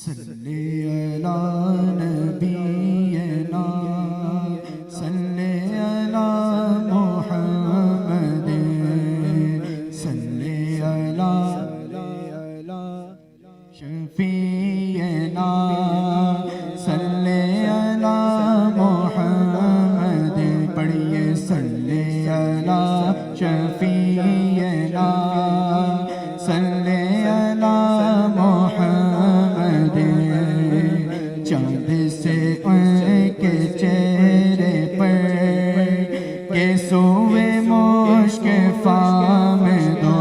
صلی علی نبینا صلی علی محمد صلی علی شفیعنا صلی علی محمد پڑھیے صلی علی شفیعنا صلی علی محمد چاند سے ان کے چہرے پر کے سوئے مشک فام دو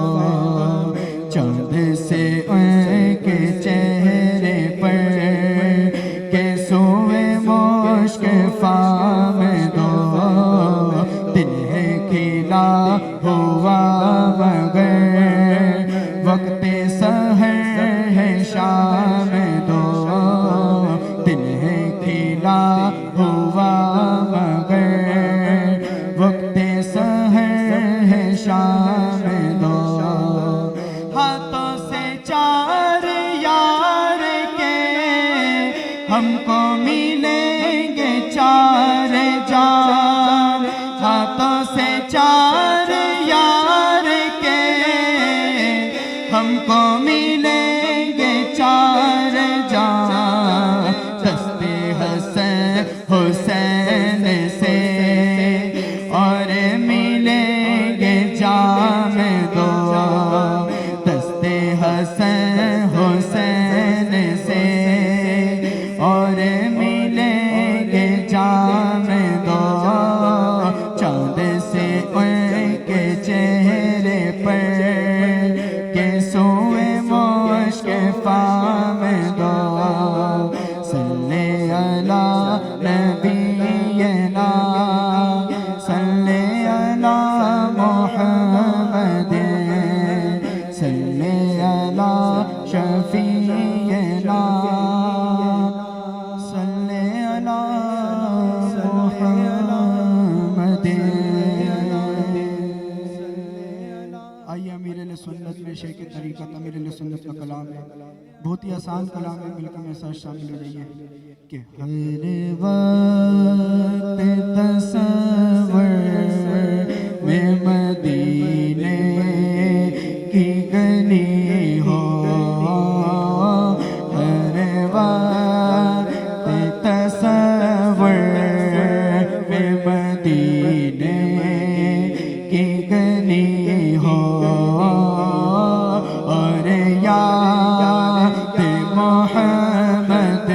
چاند سے ان کے چہرے پر کے سوئے مشک فام دو دل ہے کھلا ہوا مگر وقت سحر ہے شام دو دل ہے کھلا ہوا مگر وقت سحر ہے شام دو ہاتھوں سے چار یار کے ہم کو ملیں گے چار جان ہاتھوں سے چار یار کے ہم کو ملیں گے چار جان دست حسن حسین سے اور ملیں گے جام دو دست حسن حسین سے اور ملیں گے جام دو چاند سے ان کے چہرے پر کے سوئے مشک فام دو صلی علی نبینا صلی علی محمد صلی علی شفیعنا صلی علی محمد آئیے امیر اہل سنت میں شیخ طریقت امیر اہل سنت کا کلام ہے بہت ہی آسان کلام ہے مل کے میرے ساتھ شامل ہو جائیے کہ ہر وقت تصور میں مدینے کی گلی ہو ہر وقت تصور میں مدینے کی گلی ہو اور یاد محمد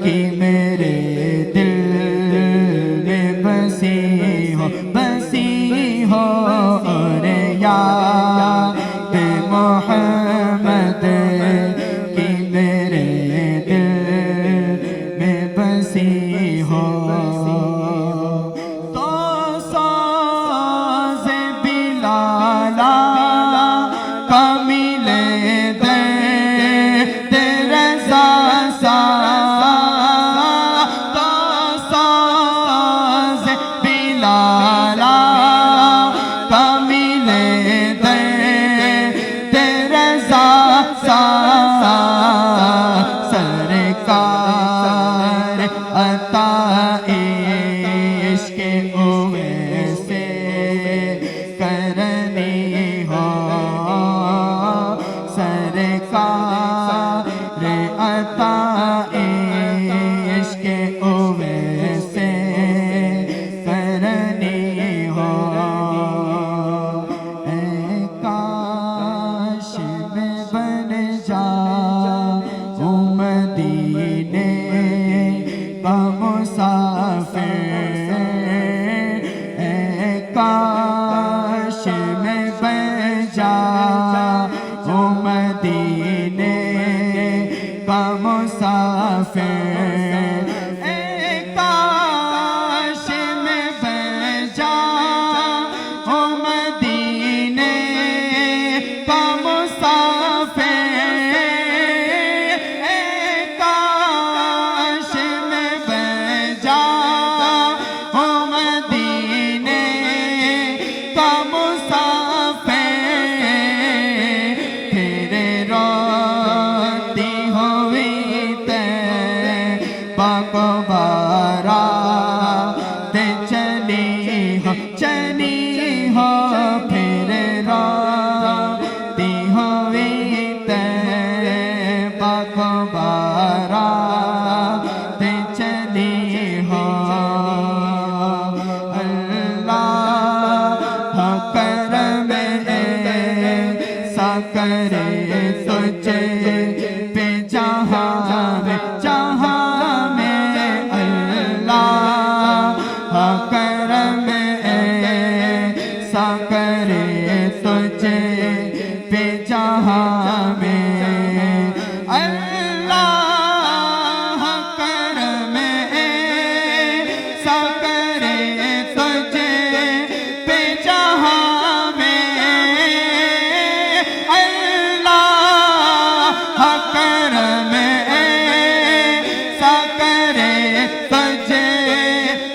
کی میرے دل میں بسی ہو اور یاد محمد کی میرے دل میں بسی ہو تو ساز بلالا کا ملے درد رضا سا تو ساز بلالا کا ملے درد رضا سا سرکار عطا عشق اویسے کرنی ہو سرکار عطا عشق اویسے کرنی ہو اے کاش میں بن جاؤں مدینے کا مسافر اے کاش میں بن جاؤں مدینے کا مسافر اے کاش میں بن جاؤں مدینے کا مسافر اے کاش میں بن جاؤں مدینے کا مسافر تیرے روتی ہوئی پاک بارا تے چلی ہو پھر روتی ہوئی تے پاک بارا تے چلی ہو اللہ کرم ایسا کرے تجھے پہ جہاں میں اللہ کرم ایسا کرے تجھے پہ جہاں میں اللہ کرم ایسا کرے تجھے پہ جہاں میں اللہ کرم ایسا کرے تجھے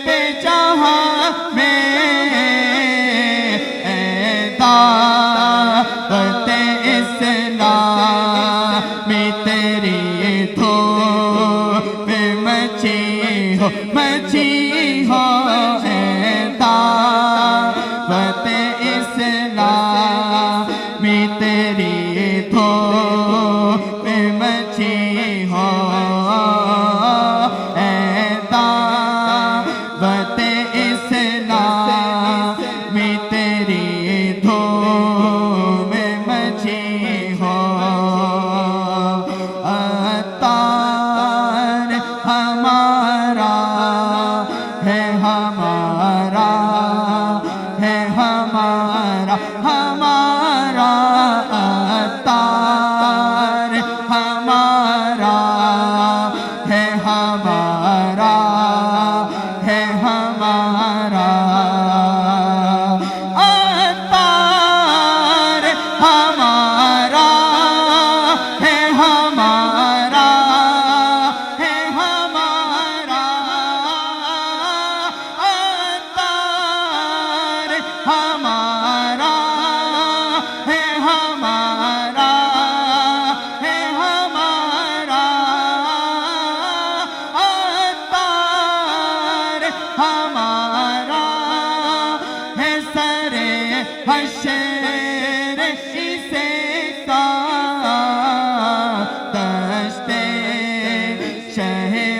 پہ جہاں میں اے دعوت اسلامی تیری دھوپ مچھی ہو اے دعوت اسلامی تیری دھوپ مچھی ہو اے دعوت اسلامی تیری دھوپ مچھی ہو عطار ہمارا ہے ہمارا عطار ہمارا ہے ہمارا عطار ہمارا ہے ہمارا عطار ہمارا ہے ہمارا عطار ہمارا ہے سر حشر اسے کا دشت شہر